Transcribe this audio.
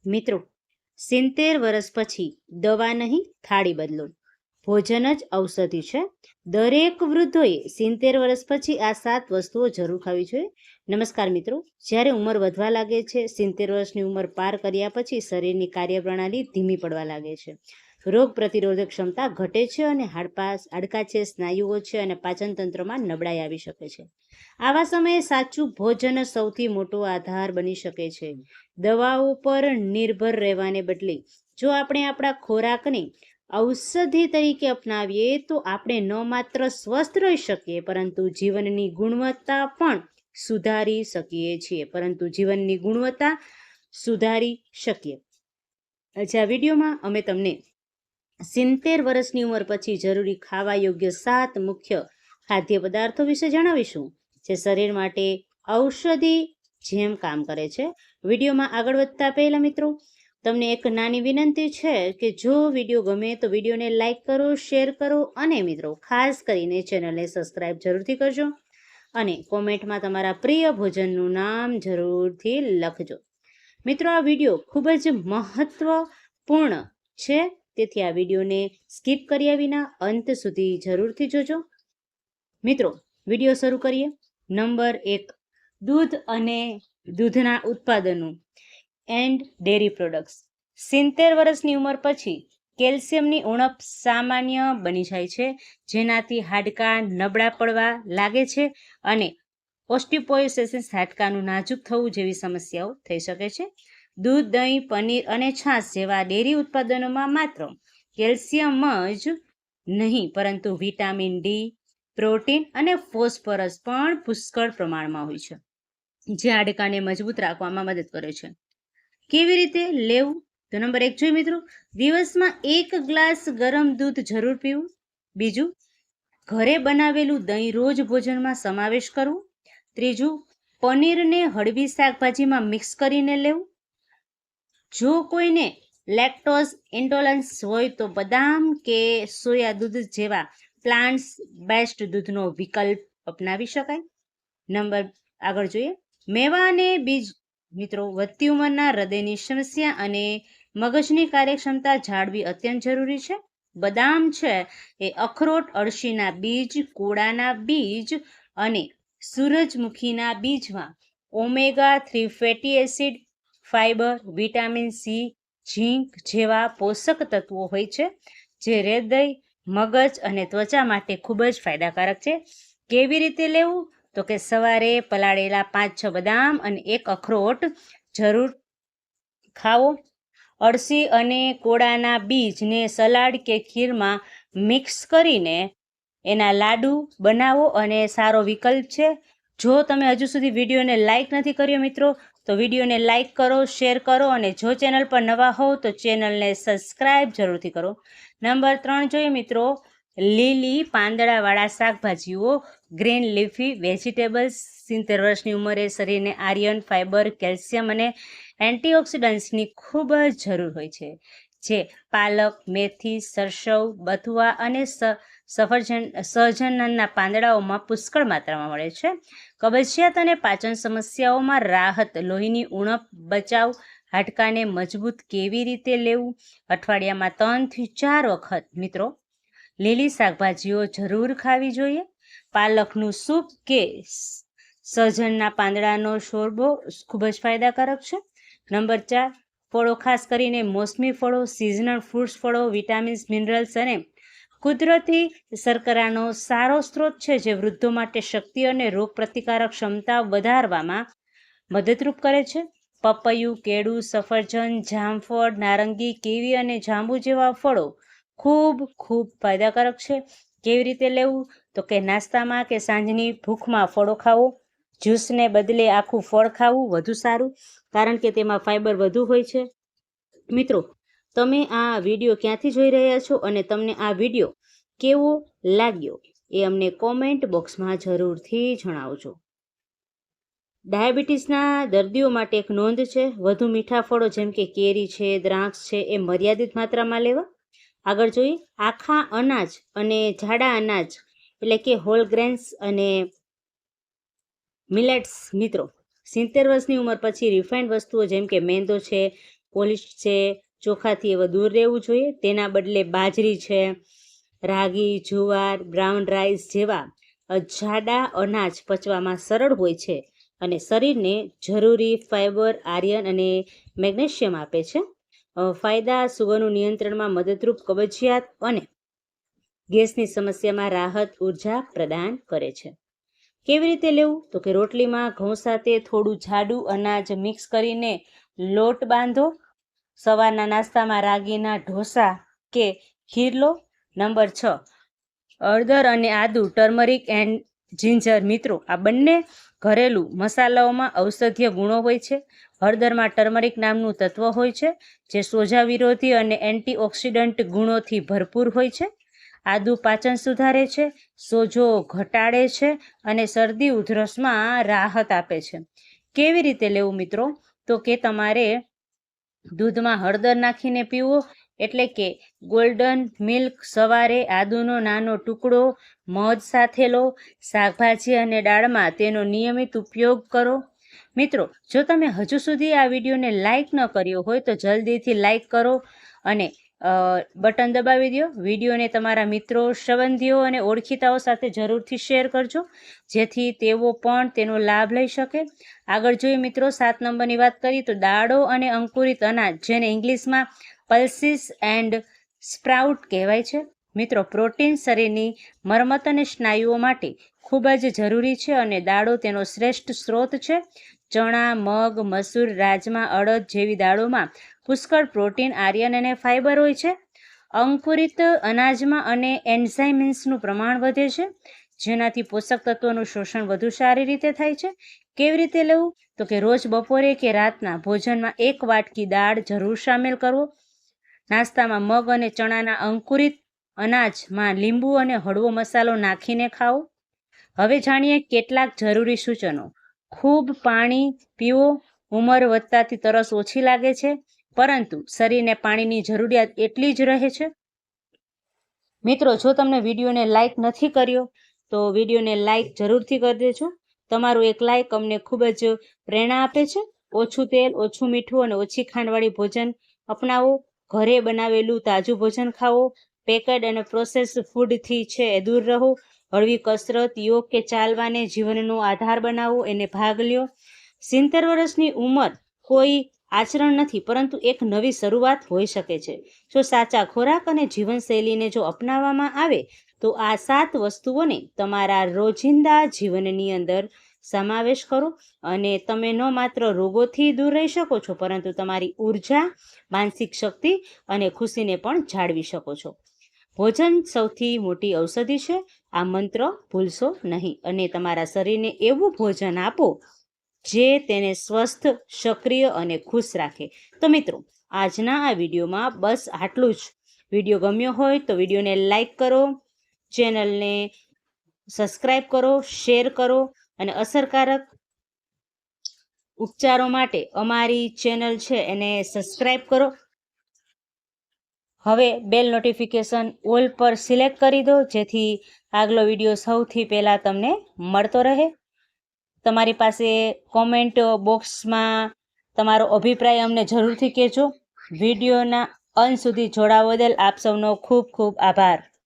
મિત્રો, 70 વર્ષ પછી દવા નહીં, થાળી બદલો. ભોજન જ ઔષધિ છે. દરેક વૃદ્ધોએ 70 વર્ષ પછી આ 7 વસ્તુઓ જરૂર ખાવી જોઈએ. નમસ્કાર મિત્રો, જ્યારે ઉંમર વધવા લાગે છે, 70 વર્ષની ઉંમર પાર કર્યા પછી શરીરની કાર્યપ્રણાલી ધીમી પડવા લાગે છે. રોગ પ્રતિરોધક ક્ષમતા ઘટે છે અને હાડકા છે, સ્નાયુઓ છે અને પાચન તંત્રમાં નબળાઈ આવી શકે છે. આવા સમયે સાચું ભોજન સૌથી મોટો આધાર બની શકે છે. દવાઓ પર નિર્ભર રહેવાને બદલે જો આપણે આપણા ખોરાકને ઔષધિ તરીકે અપનાવીએ તો આપણે ન માત્ર સ્વસ્થ રહી શકીએ પરંતુ જીવનની ગુણવત્તા પણ સુધારી શકીએ છીએ. આજે આ વિડીયોમાં અમે તમને 70 વર્ષની ઉંમર પછી જરૂરી ખાવા યોગ્ય 7 મુખ્ય ખાદ્ય પદાર્થો વિશે જણાવીશું, જે શરીર માટે ઔષધિ જેમ કામ કરે છે. વિડીયોમાં આગળ વધતા પહેલા મિત્રો, તમને એક નાની વિનંતી છે કે જો વિડીયો ગમે તો વિડીયોને લાઈક કરો, શેર કરો અને મિત્રો ખાસ કરીને ચેનલને સબસ્ક્રાઈબ જરૂરથી કરજો અને કોમેન્ટમાં તમારા પ્રિય ભોજનનું નામ જરૂરથી લખજો. મિત્રો, આ વિડીયો ખૂબ જ મહત્વપૂર્ણ છે, તેથી આ વિડીયોને સ્કીપ કર્યા વિના અંત સુધી જરૂરથી જોજો. મિત્રો, વિડીયો શરૂ કરીએ. નંબર 1, દૂધ અને દૂધના ઉત્પાદનો એન્ડ ડેરી પ્રોડક્ટ્સ. 70 વર્ષની ઉંમર પછી કેલ્શિયમની ઉણપ સામાન્ય બની જાય છે, જેનાથી હાડકાં નબળા પડવા લાગે છે અને ઓસ્ટિયોપોરોસિસ, હાડકાનું નાજુક થવું જેવી સમસ્યાઓ થઈ શકે છે. દૂધ, દહીં, પનીર અને છાશ જેવા ડેરી ઉત્પાદનોમાં માત્ર કેલ્શિયમ જ નહીં પરંતુ વિટામિન ડી, પ્રોટીન અને ફોસ્ફરસ પણ પુષ્કળ પ્રમાણમાં હોય છે, જે હાડકાને મજબૂત રાખવામાં મદદ કરે છે. કેવી રીતે લેવું? તો નંબર 1 જોઈએ મિત્રો, દિવસમાં 1 ગ્લાસ ગરમ દૂધ જરૂર પીવું. બીજું, ઘરે બનાવેલું દહીં રોજ ભોજનમાં સમાવેશ કરવો. ત્રીજું, પનીરને હળવી શાકભાજીમાં મિક્સ કરીને લેવું. જો કોઈને લેક્ટોઝ ઇન્ટોલરન્સ હોય તો બદામ કે સોયા દૂધ જેવા પ્લાન્ટ્સ બેસ્ડ દૂધનો વિકલ્પ અપનાવી શકાય. નંબર આગળ જોઈએ, મેવા અને બીજ. મિત્રો, વધતી ઉંમરના હૃદયની સમસ્યા અને મગજની કાર્યક્ષમતા જાળવી અત્યંત જરૂરી છે. બદામ છે એ અખરોટ, અળસીના બીજ, કોળાના બીજ અને સૂરજમુખીના બીજમાં ઓમેગા-3 fatty acid, fibre, vitamin C, zinc જેવા પોષક તત્વો હોય છે, જે હૃદય, મગજ અને ત્વચા માટે ખૂબ જ ફાયદાકારક છે. કેવી રીતે લેવું? તો કે સવારે પલાળેલા 5-6 બદામ અને 1 અખરોટ જરૂર ખાવો. અળસી અને કોળાના બીજને સલાડ કે ખીરમાં મિક્સ કરીને એના લાડુ બનાવો અને સારો વિકલ્પ છે. જો તમે હજુ સુધી વિડીયોને લાઈક નથી કર્યો મિત્રો, તો વિડીયોને લાઈક કરો, શેર કરો અને જો ચેનલ પર નવા હોવ તો ચેનલને સબસ્ક્રાઈબ જરૂરથી કરો. નંબર 3 જોઈએ મિત્રો, લીલી પાંદડાવાળા શાકભાજીઓ, ગ્રીન લીફી વેજીટેબલ્સ. 70 વર્ષની ઉંમરે શરીરને આયર્ન, ફાઇબર, કેલ્શિયમ અને એન્ટીઓક્સિડન્ટ્સની ખૂબ જ જરૂર હોય છે, જે પાલક, મેથી, સરસવ, બથુઆ અને સહજનના પાંદડાઓમાં પુષ્કળ માત્રામાં મળે છે. કબજિયાત અને પાચન સમસ્યાઓમાં રાહત, લોહીની ઉણપ બચાવ. હાડકાને મજબૂત કેવી રીતે લેવું? અઠવાડિયામાં 3 થી 4 વખત મિત્રો લીલી શાકભાજીઓ જરૂર ખાવી જોઈએ. પાલકનું સૂપ કે સહજનના પાંદડાનો શોરબો ખૂબ જ ફાયદાકારક છે. નંબર 4, ફળો, ખાસ કરીને મોસમી ફળો, સિઝનલ ફ્રૂટ્સ. ફળો વિટામિન્સ, મિનરલ્સ અને કુદરતી શર્કરાનો સારો સ્ત્રોત છે, જે વૃદ્ધો માટે શક્તિ અને રોગ પ્રતિકારક ક્ષમતા વધારવામાં મદદરૂપ કરે છે. પપૈયું, કેળું, સફરજન, જામફળ, નારંગી, કીવી અને જાંબુ જેવા ફળો ખૂબ ફાયદાકારક છે. કેવી રીતે લેવું? તો કે નાસ્તામાં કે સાંજની ભૂખમાં ફળો ખાવો. જ્યુસને બદલે આખું ફળ ખાવું વધુ સારું, કારણ કે તેમાં ફાઇબર વધુ હોય છે. મિત્રો, તમે આ વિડીયો ક્યાંથી જોઈ રહ્યા છો અને તમને આ વિડીયો કેવો લાગ્યો એ અમને કોમેન્ટ બોક્સમાં જરૂરથી જણાવજો. ડાયાબિટીસના દર્દીઓ માટે એક નોંધ છે, વધુ મીઠા ફળો જેમ કે કેરી છે, દ્રાક્ષ છે એ મર્યાદિત માત્રામાં લેવા. આગળ જોઈએ, આખા અનાજ અને જાડા અનાજ એટલે કે હોલ ગ્રેન્સ અને મિલેટ્સ. મિત્રો, 70 વર્ષની ઉંમર પછી રિફાઇન્ડ વસ્તુઓ જેમ કે મેંદો છે, પોલિશ છે, ચોખાથી હવે દૂર રહેવું જોઈએ. તેના બદલે બાજરી છે, રાગી, જુવાર, બ્રાઉન રાઈસ જેવા જાડા અનાજ પચવામાં સરળ હોય છે અને શરીરને જરૂરી ફાઇબર, આયર્ન અને મેગ્નેશિયમ આપે છે. ફાયદા: સુગરનું નિયંત્રણમાં મદદરૂપ, કબજિયાત અને ગેસની સમસ્યામાં રાહત, ઉર્જા પ્રદાન કરે છે. કેવી રીતે લેવું? તો કે રોટલીમાં ઘઉં સાથે થોડું જાડું અનાજ મિક્સ કરીને લોટ બાંધો. સવારના નાસ્તામાં રાગીના ઢોસા કે ખીર લો. નંબર 6, હળદર અને આદુ, ટર્મરિક એન્ડ જિંજર. મિત્રો, આ બંને ઘરેલું મસાલાઓમાં ઔષધીય ગુણો હોય છે. હળદરમાં ટર્મરિક નામનું તત્વ હોય છે જે સોજા વિરોધી અને એન્ટીઓક્સિડન્ટ ગુણોથી ભરપૂર હોય છે. આદુ પાચન સુધારે છે, સોજો ઘટાડે છે અને શરદી ઉધરસમાં રાહત આપે છે. કેવી રીતે લેવું મિત્રો? તો કે તમારે દૂધમાં હળદર નાખીને પીવું, એટલે કે ગોલ્ડન મિલ્ક. સવારે આદુનો નાનો ટુકડો મધ સાથે લો. શાકભાજી અને દાળમાં તેનો નિયમિત ઉપયોગ કરો. મિત્રો, જો તમે હજુ સુધી આ વિડીયોને લાઈક ન કર્યો હોય તો જલ્દીથી લાઈક કરો અને બટન દબાવી દો. વિડીયોને તમારા મિત્રો, સંબંધીઓ અને ઓળખીતાઓ સાથે જરૂરથી શેર કરજો જેથી તેઓ પણ તેનો લાભ લઈ શકે. આગળ જોઈએ મિત્રો, 7 નંબરની વાત કરીએ તો દાળો અને અંકુરિત અનાજ, જેને ઇંગ્લિશમાં પલ્સીસ એન્ડ સ્પ્રાઉટ કહેવાય છે. મિત્રો, પ્રોટીન શરીરની મરમત અને સ્નાયુઓ માટે ખૂબ જ જરૂરી છે અને દાળો તેનો શ્રેષ્ઠ સ્ત્રોત છે. ચણા, મગ, મસૂર, રાજમા, અડદ જેવી દાળોમાં પુષ્કળ પ્રોટીન, આયર્ન અને ફાઇબર હોય છે. અંકુરિત અનાજમાં અને એન્ઝાઇમ્સનું પ્રમાણ વધે છે જેનાથી પોષક તત્વોનું શોષણ વધુ સારી રીતે થાય છે. કેવી રીતે લેવું? તો કે રોજ બપોરે કે રાતના ભોજનમાં 1 વાટકી દાળ જરૂર સામેલ કરવો. નાસ્તામાં મગ અને ચણાના અંકુરિત અનાજમાં લીંબુ અને હળવો મસાલો નાખીને ખાઓ. હવે જાણીએ કેટલાક જરૂરી સૂચનો. ખૂબ પાણી પીવો. ઉંમર વધતાથી તરસ ઓછી લાગે છે, પરંતુ શરીરને પાણીની જરૂરિયાત એટલી જ રહે છે. મિત્રો, જો તમને વિડીયોને લાઈક નથી કર્યો તો વિડીયોને લાઈક જરૂરથી કરી દેજો. તમારું એક લાઈક અમને ખૂબ જ પ્રેરણા આપે છે. ઓછું તેલ, ઓછું મીઠું અને ઓછી ખાંડવાળી ભોજન અપનાવો. ઘરે બનાવેલું તાજું ભોજન ખાવો. પેકેડ અને પ્રોસેસ્ડ ફૂડથી છે એ દૂર રહો. હળવી કસરત, યોગ કે ચાલવાને જીવનનો આધાર બનાવો, એને ભાગ લ્યો. 70 વર્ષની ઉંમર કોઈ આચરણ નથી, પરંતુ એક નવી શરૂઆત હોઈ શકે છે. જો સાચા ખોરાક અને જીવનશૈલીને જો અપનાવવામાં આવે તો આ 7 વસ્તુઓને તમારા રોજિંદા જીવનની અંદર સમાવેશ કરો અને તમે ન માત્ર રોગોથી દૂર રહી શકો છો, પરંતુ તમારી ઉર્જા, માનસિક શક્તિ અને ખુશીને પણ જાળવી શકો છો. ભોજન સૌથી મોટી ઔષધિ છે. આ મંત્ર ભૂલશો નહીં અને તમારા શરીરને એવું ભોજન આપો જે તેને સ્વસ્થ, સક્રિય અને ખુશ રાખે. તો મિત્રો, આજના આ વિડીયોમાં બસ આટલું જ. વિડીયો ગમ્યો હોય તો વિડીયોને લાઈક કરો, ચેનલને સબસ્ક્રાઈબ કરો, શેર કરો અને અસરકારક ઉપચારો માટે અમારી ચેનલ છે એને સબસ્ક્રાઈબ કરો. હવે બેલ નોટિફિકેશન ઓલ પર સિલેક્ટ કરી દો જેથી આગલો વિડીયો સૌથી પહેલાં તમને મળતો રહે. તમારી પાસે કોમેન્ટ બોક્સમાં તમારો અભિપ્રાય અમને જરૂરથી કહેજો. વિડીયોના અંત સુધી જોડાવા બદલ આપ સૌનો ખૂબ ખૂબ આભાર.